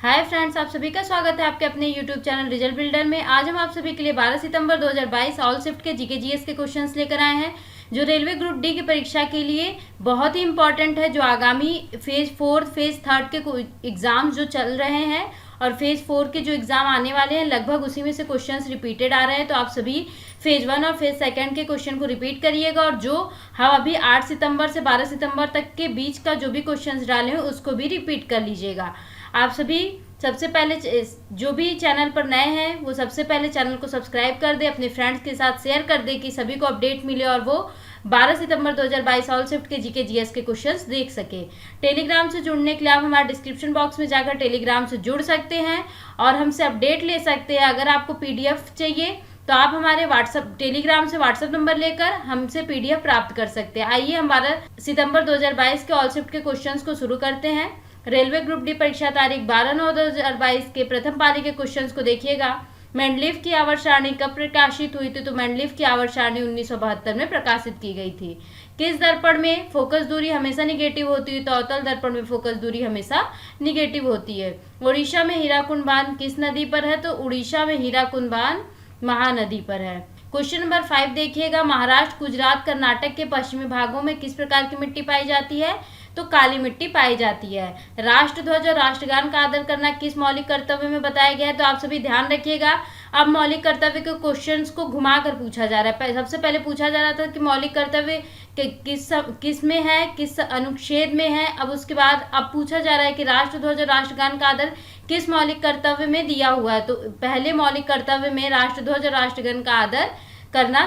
Hi friends, आप सभी का स्वागत है आपके अपने यूट्यूब चैनल रिजल्ट बिल्डर में। आज हम आप सभी के लिए 12 सितंबर 2022 ऑल शिफ्ट के जीके जीएस के क्वेश्चंस लेकर आए हैं जो रेलवे ग्रुप डी की परीक्षा के लिए बहुत ही इंपॉर्टेंट है। जो आगामी फेज 4 फेज 3 के एग्जाम जो चल रहे हैं और फेज 4 के जो एग्जाम आने वाले हैं लगभग उसी में से क्वेश्चंस रिपीटेड आ रहे हैं। तो आप सभी फेज 1 और फेज 2 के क्वेश्चन को रिपीट करिएगा और जो हम अभी 8 सितंबर से 12 सितंबर तक के बीच का जो भी क्वेश्चंस डाले हैं उसको भी रिपीट कर लीजिएगा। आप सभी सबसे पहले जो भी चैनल पर नए हैं वो सबसे पहले चैनल को सब्सक्राइब कर दे, अपने फ्रेंड्स के साथ शेयर कर दे कि सभी को अपडेट मिले और वो 12 सितंबर 2022 ऑल शिफ्ट के जीके जीएस के क्वेश्चंस देख सके। टेलीग्राम से जुड़ने के लिए आप हमारे डिस्क्रिप्शन बॉक्स में जाकर टेलीग्राम से जुड़ सकते हैं और हमसे अपडेट ले सकते हैं। अगर आपको पीडीएफ चाहिए तो आप हमारे टेलीग्राम से व्हाट्सएप नंबर लेकर हमसे पीडीएफ प्राप्त कर सकते हैं। आइए हम 12 सितंबर 2022 के ऑल शिफ्ट के क्वेश्चंस को शुरू करते हैं। रेलवे ग्रुप डी परीक्षा तारीख 12/9/2022 के प्रथम पाली के क्वेश्चंस को देखिएगा। मेंडलीफ की आवर्त सारणी कब प्रकाशित हुई थी? तो मेंडलीफ की आवर्त सारणी 1972 में प्रकाशित की गई थी। किस दर्पण में फोकस दूरी हमेशा निगेटिव होती है? तो अवतल दर्पण में फोकस दूरी हमेशा निगेटिव होती है। उड़ीसा में हीराकुंड बांध किस नदी पर है? तो उड़ीसा में हीराकुंड बांध महानदी पर है। क्वेश्चन नंबर 5 देखिएगा। महाराष्ट्र, गुजरात, कर्नाटक के पश्चिमी भागों में किस प्रकार की मिट्टी पाई जाती है? तो काली मिट्टी पाई जाती है। राष्ट्रध्वज और राष्ट्रगान का आदर करना किस मौलिक कर्तव्य में बताया गया है? तो आप सभी ध्यान रखिएगा। अब मौलिक कर्तव्य के क्वेश्चंस को घुमाकर पूछा जा रहा है। सबसे पहले पूछा जा रहा था कि मौलिक कर्तव्य किस में है, किस अनुच्छेद में है। अब उसके बाद अब पूछा जा रहा है कि राष्ट्रध्वज और राष्ट्रगान का आदर किस मौलिक कर्तव्य में दिया हुआ है? तो पहले मौलिक कर्तव्य में राष्ट्रध्वज और राष्ट्रगान का आदर करना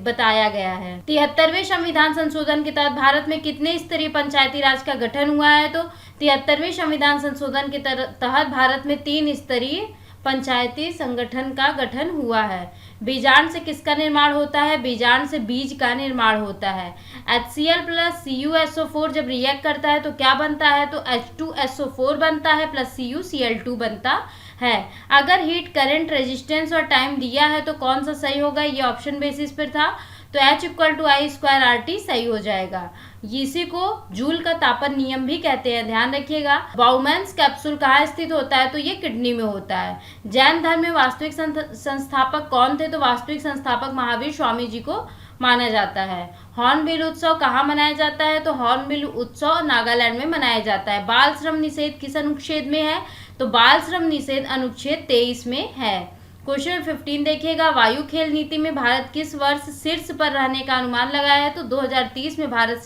बताया गया है। 73वें संविधान संशोधन के तहत भारत में कितने स्तरीय पंचायती राज का गठन हुआ है? तो 73वें संविधान संशोधन के तहत भारत में 3 स्तरीय पंचायती संगठन का गठन हुआ है। बीजांड से किसका निर्माण होता है? बीजांड से बीज का निर्माण होता है। HCl प्लस CuSO4 जब रिएक्ट करता है तो क्या बनता है? तो H2SO4 बनता है प्लस CuCl2 बनता है। अगर हीट, करंट, रेजिस्टेंस और टाइम दिया है तो कौन सा सही होगा? ये ऑप्शन बेसिस पर था तो H=I²RT सही हो जाएगा। इसी को जूल का तापन नियम भी कहते हैं, ध्यान रखिएगा। बाउमैन्स कैप्सूल कहाँ स्थित होता है? तो ये किडनी में होता है। जैन धर्म में वास्तविक संस्थापक कौन थे? तो वास्तविक संस्थापक महावीर स्वामी जी को माना जाता है। हॉर्नबिल उत्सव कहाँ मनाया जाता है? तो हॉर्नबिल उत्सव नागालैंड में मनाया जाता है। बाल श्रम निषेध किस अनुच्छेद में है? तो बाल श्रम निषेध अनुच्छेद 23 में है। क्वेश्चन 15 देखिएगा। वायु खेल नीति में भारत किस वर्ष शीर्ष पर रहने का अनुमान लगाया है? तो 2030 में भारत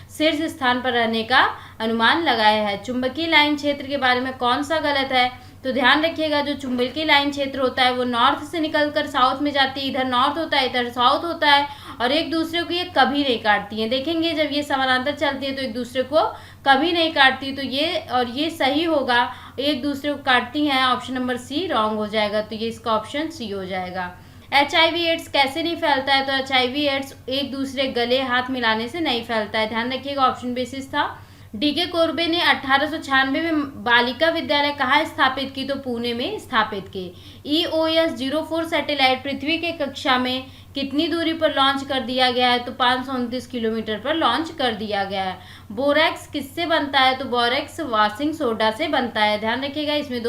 शीर्ष स्थान पर रहने का अनुमान लगाया है। चुंबकीय लाइन क्षेत्र के बारे में कौन सा गलत है? तो ध्यान रखिएगा, जो चुंबकीय लाइन क्षेत्र होता है वो नॉर्थ से निकलकर साउथ में जाती है। इधर नॉर्थ होता है, इधर साउथ होता है और एक दूसरे को ये कभी नहीं काटती है। देखेंगे जब ये समानांतर चलती है तो एक दूसरे को कभी नहीं काटती। तो ये सही होगा, एक दूसरे को काटती हैं। ऑप्शन नंबर सी रॉन्ग हो जाएगा, तो ये इसका ऑप्शन सी हो जाएगा। HIV एड्स कैसे नहीं फैलता है? तो HIV एड्स एक दूसरे गले हाथ मिलाने से नहीं फैलता है, ध्यान रखिएगा, ऑप्शन बेसिस था। DK कोरबे ने 1896 में बालिका विद्यालय कहाँ स्थापित की? तो पुणे में स्थापित की। EOS-04 सैटेलाइट पृथ्वी के कक्षा में कितनी दूरी पर लॉन्च कर दिया गया है? तो 529 किलोमीटर पर लॉन्च कर दिया गया है। बोरेक्स किससे बनता है? तो बोरेक्स वॉशिंग सोडा से बनता है, ध्यान रखिएगा। इसमें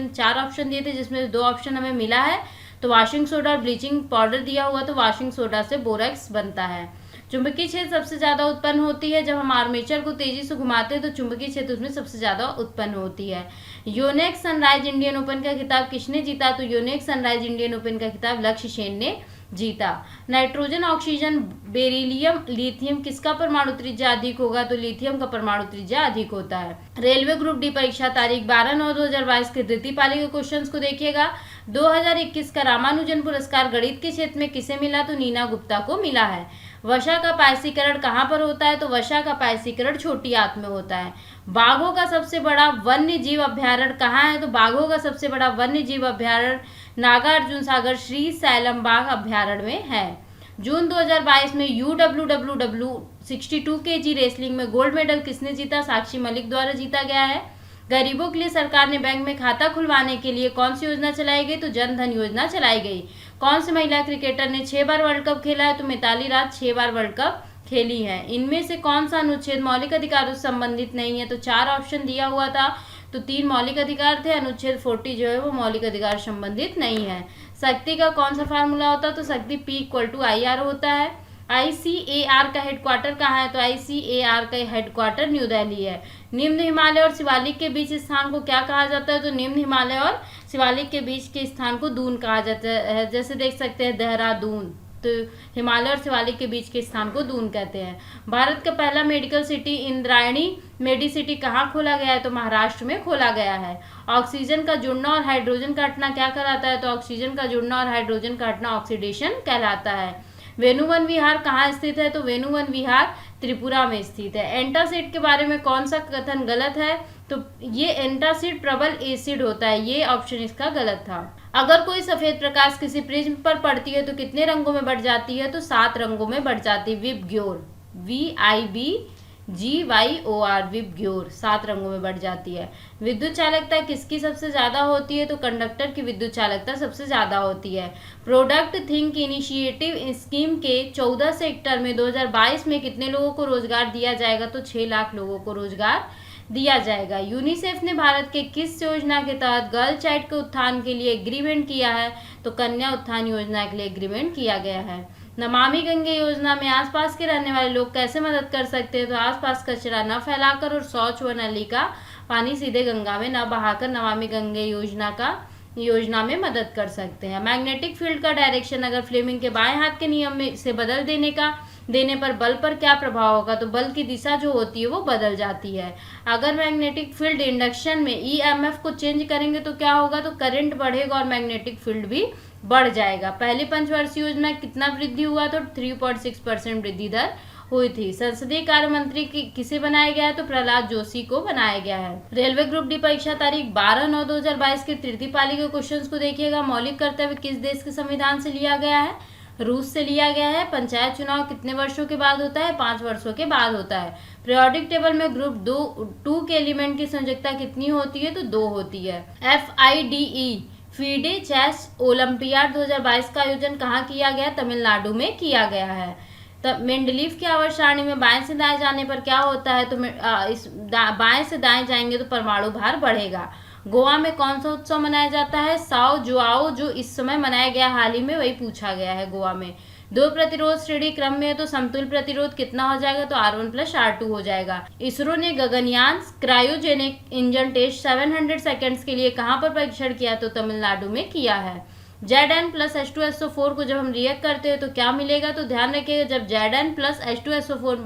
4 ऑप्शन दिए थे जिसमें 2 ऑप्शन हमें मिला है, तो वॉशिंग सोडा और ब्लीचिंग पाउडर दिया हुआ, तो वॉशिंग सोडा से बोरेक्स बनता है। चुंबकीय क्षेत्र सबसे ज्यादा उत्पन्न होती है जब हम आर्मेचर को तेजी से घुमाते हैं, तो चुंबकीय क्षेत्र उसमें सबसे ज्यादा उत्पन्न होती है। योनेक्स सनराइज इंडियन ओपन का खिताब किसने जीता? तो योनेक्स सनराइज इंडियन ओपन का खिताब लक्ष्य सेन ने जीता। नाइट्रोजन, ऑक्सीजन, बेरिलियम, लिथियम किसका परमाणु त्रिज्या अधिक होगा? तो लिथियम का परमाणु त्रिज्या अधिक होता है। रेलवे ग्रुप डी परीक्षा तारीख 12/9/2022 के द्वितीय पाली के क्वेश्चंस को देखिएगा। 2021 का रामानुजन पुरस्कार गणित के क्षेत्र में किसे मिला? तो नीना गुप्ता को मिला है। वसा का पायसीकरण कहाँ पर होता है? तो वसा का पायसीकरण छोटी आंत में होता है। बाघों का सबसे बड़ा वन्य जीव अभ्यारण्य कहाँ है? तो बाघों का सबसे बड़ा वन्य जीव अभ्यारण्य नागार्जुन सागर श्री सैलम बाघ अभ्यारण्य में है। जून 2022 में UWW 62 kg रेसलिंग में गोल्ड मेडल किसने जीता? साक्षी मलिक द्वारा जीता गया है। गरीबों के लिए सरकार ने बैंक में खाता खुलवाने के लिए कौन सी योजना चलाई गई? तो जन धन योजना चलाई गई। कौन सी महिला क्रिकेटर ने 6 बार वर्ल्ड कप खेला है? तो मिताली राज 6 बार वर्ल्ड कप खेली है। इनमें से कौन सा अनुच्छेद मौलिक अधिकारों से संबंधित नहीं है? तो 4 ऑप्शन दिया हुआ था, तो 3 मौलिक अधिकार थे, अनुच्छेद 40 जो है वो मौलिक अधिकार संबंधित नहीं है। शक्ति का कौन सा फार्मूला होता है? तो शक्ति P=IR होता है। ICAR का हेडक्वार्टर कहाँ है? तो ICAR का हेडक्वार्टर न्यू दिल्ली है। निम्न हिमालय और शिवालिक के बीच स्थान को क्या कहा जाता है? तो निम्न हिमालय और शिवालिक के बीच के स्थान को दून कहा जाता है। जैसे देख सकते हैं देहरादून, तो हिमालय और शिवालिक के बीच के स्थान को दून कहते हैं। भारत का पहला मेडिकल सिटी इंद्रायणी मेडिसिटी कहाँ खोला गया है? तो महाराष्ट्र में खोला गया है। ऑक्सीजन का जुड़ना और हाइड्रोजन का हटना क्या कहलाता है? तो ऑक्सीजन का जुड़ना और हाइड्रोजन का हटना ऑक्सीडेशन कहलाता है। वेणुवन विहार कहाँ स्थित है? तो वेणुवन विहार त्रिपुरा में स्थित है। एंटासिड के बारे में कौन सा कथन गलत है? तो ये एंटासिड प्रबल एसिड होता है, ये ऑप्शन इसका गलत था। अगर कोई सफेद प्रकाश किसी प्रिज्म पर पड़ती है तो कितने रंगों में बढ़ जाती है? तो 7 रंगों में बढ़ जाती है। विबग्योर, VIBGYOR, विबग्योर 7 रंगों में बढ़ जाती है। विद्युत चालकता किसकी सबसे ज्यादा होती है? तो कंडक्टर की विद्युत चालकता सबसे ज्यादा होती है। प्रोडक्ट थिंक इनिशिएटिव स्कीम के 14 सेक्टर में 2022 में कितने लोगों को रोजगार दिया जाएगा? तो 6 लाख लोगों को रोजगार दिया जाएगा। यूनिसेफ ने भारत के किस योजना के तहत गर्ल चाइल्ड के उत्थान के लिए एग्रीमेंट किया है? तो कन्या उत्थान योजना के लिए एग्रीमेंट किया गया है। नमामि गंगे योजना में आसपास के रहने वाले लोग कैसे मदद कर सकते हैं? तो आसपास कचरा न फैलाकर और शौच व नली का पानी सीधे गंगा में न बहाकर नमामि गंगे योजना में मदद कर सकते हैं। मैग्नेटिक फील्ड का डायरेक्शन अगर फ्लेमिंग के बाएं हाथ के नियम में से बदल देने पर बल पर क्या प्रभाव होगा? तो बल की दिशा जो होती है वो बदल जाती है। अगर मैग्नेटिक फील्ड इंडक्शन में EMF को चेंज करेंगे तो क्या होगा? तो करंट बढ़ेगा और मैग्नेटिक फील्ड भी बढ़ जाएगा। पहली पंचवर्षीय योजना कितना वृद्धि हुआ? तो 3.6% वृद्धि दर हुई थी। संसदीय कार्य मंत्री किसे बनाया गया है? तो प्रहलाद जोशी को बनाया गया है। रेलवे ग्रुप डी परीक्षा तारीख 12/9/2022 की तृतीय पाली के क्वेश्चंस को देखिएगा। मौलिक कर्तव्य किस देश के संविधान से लिया गया है? रूस से लिया गया है। पंचायत चुनाव कितने वर्षों के बाद होता है? 5 वर्षों के बाद होता है। पीरियोडिक टेबल में ग्रुप 2 के एलिमेंट की संयोजकता कितनी होती है? तो 2 होती है। FIDE फीडे चेस ओलंपियाड 2022 का आयोजन कहाँ किया गया? तमिलनाडु में किया गया है। तब मेंडलीफ की आवर्त सारणी में बाएं से दाएं जाने पर क्या होता है? तो बाएं से दाएं जाएंगे तो परमाणु भार बढ़ेगा। गोवा में कौन सा उत्सव मनाया जाता है? साओ जुआओ, जो इस समय मनाया गया हाल ही में, वही पूछा गया है। गोवा में 2 प्रतिरोध श्रेणी क्रम में है तो समतुल्य प्रतिरोध कितना हो जाएगा? तो R1+R2 हो जाएगा। इसरो ने Gaganyaan cryogenic engine test 700 seconds के लिए कहां पर परीक्षण किया? तो तमिलनाडु में किया है। Zn+H2SO4 को जब हम रिएक्ट करते हैं तो क्या मिलेगा? तो ध्यान रखिएगा, जब Zn+H2SO4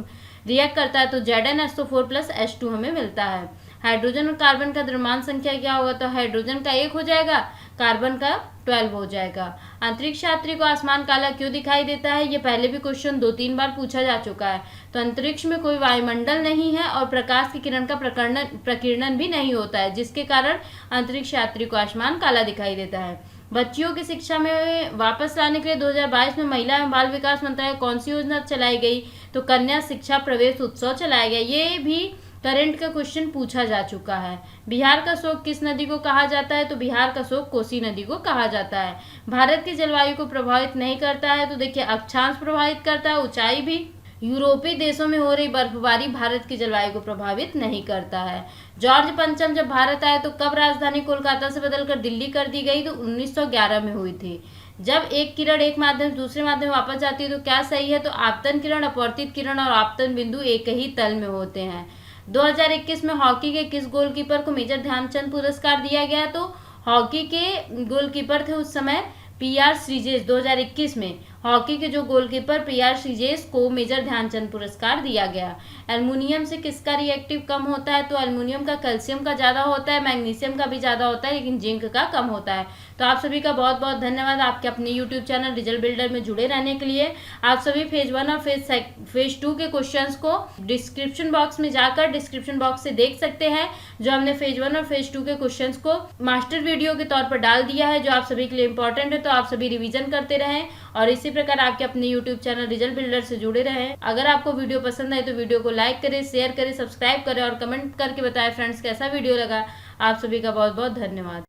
रिएक्ट करता है तो ZnSO4+H2 हमें मिलता है। हाइड्रोजन और कार्बन का द्रव्यमान संख्या क्या होगा? तो हाइड्रोजन का 1 हो जाएगा, कार्बन का 12 हो जाएगा। अंतरिक्ष यात्री को आसमान काला क्यों दिखाई देता है? ये पहले भी क्वेश्चन 2-3 बार पूछा जा चुका है। तो अंतरिक्ष में कोई वायुमंडल नहीं है और प्रकाश की किरण का प्रकीर्णन भी नहीं होता है, जिसके कारण अंतरिक्ष यात्री को आसमान काला दिखाई देता है। बच्चियों की शिक्षा में वापस लाने के लिए 2022 में महिला एवं बाल विकास मंत्रालय कौन सी योजना चलाई गई? तो कन्या शिक्षा प्रवेश उत्सव चलाया गया। ये भी करंट का क्वेश्चन पूछा जा चुका है। बिहार का शोक किस नदी को कहा जाता है? तो बिहार का शोक कोसी नदी को कहा जाता है। भारत की जलवायु को प्रभावित नहीं करता है? तो देखिए, अक्षांश प्रभावित करता है, ऊंचाई भी। यूरोपीय देशों में हो रही बर्फबारी भारत की जलवायु को प्रभावित नहीं करता है। जॉर्ज पंचम जब भारत आए तो कब राजधानी कोलकाता से बदलकर दिल्ली कर दी गई? तो 1911 में हुई थी। जब एक किरण एक माध्यम से दूसरे माध्यम वापस जाती है तो क्या सही है? तो आपतन किरण, अपवर्तित किरण और आपतन बिंदु एक ही तल में होते हैं। 2021 में हॉकी के किस गोलकीपर को मेजर ध्यानचंद पुरस्कार दिया गया? तो हॉकी के गोलकीपर थे उस समय PR श्रीजेश। 2021 में हॉकी के जो गोलकीपर PR श्रीजेश को मेजर ध्यानचंद पुरस्कार दिया गया। एल्युमिनियम से किसका रिएक्टिव कम होता है? तो एल्युमिनियम का कैल्शियम का ज़्यादा होता है, मैग्नीशियम का भी ज़्यादा होता है, लेकिन जिंक का कम होता है। तो आप सभी का बहुत बहुत धन्यवाद आपके अपने यूट्यूब चैनल रिजल्ट बिल्डर में जुड़े रहने के लिए। आप सभी फेज 1 और फेज 2 के क्वेश्चंस को डिस्क्रिप्शन बॉक्स में जाकर डिस्क्रिप्शन बॉक्स से देख सकते हैं। जो हमने फेज 1 और फेज 2 के क्वेश्चंस को मास्टर वीडियो के तौर पर डाल दिया है, जो आप सभी के लिए इंपॉर्टेंट है। तो आप सभी रिवीजन करते रहें और इसी प्रकार आपके अपने यूट्यूब चैनल रिजल्ट बिल्डर से जुड़े रहें। अगर आपको वीडियो पसंद आए तो वीडियो को लाइक करें, शेयर करें, सब्सक्राइब करें और कमेंट करके बताएं फ्रेंड्स कैसा वीडियो लगा। आप सभी का बहुत बहुत धन्यवाद।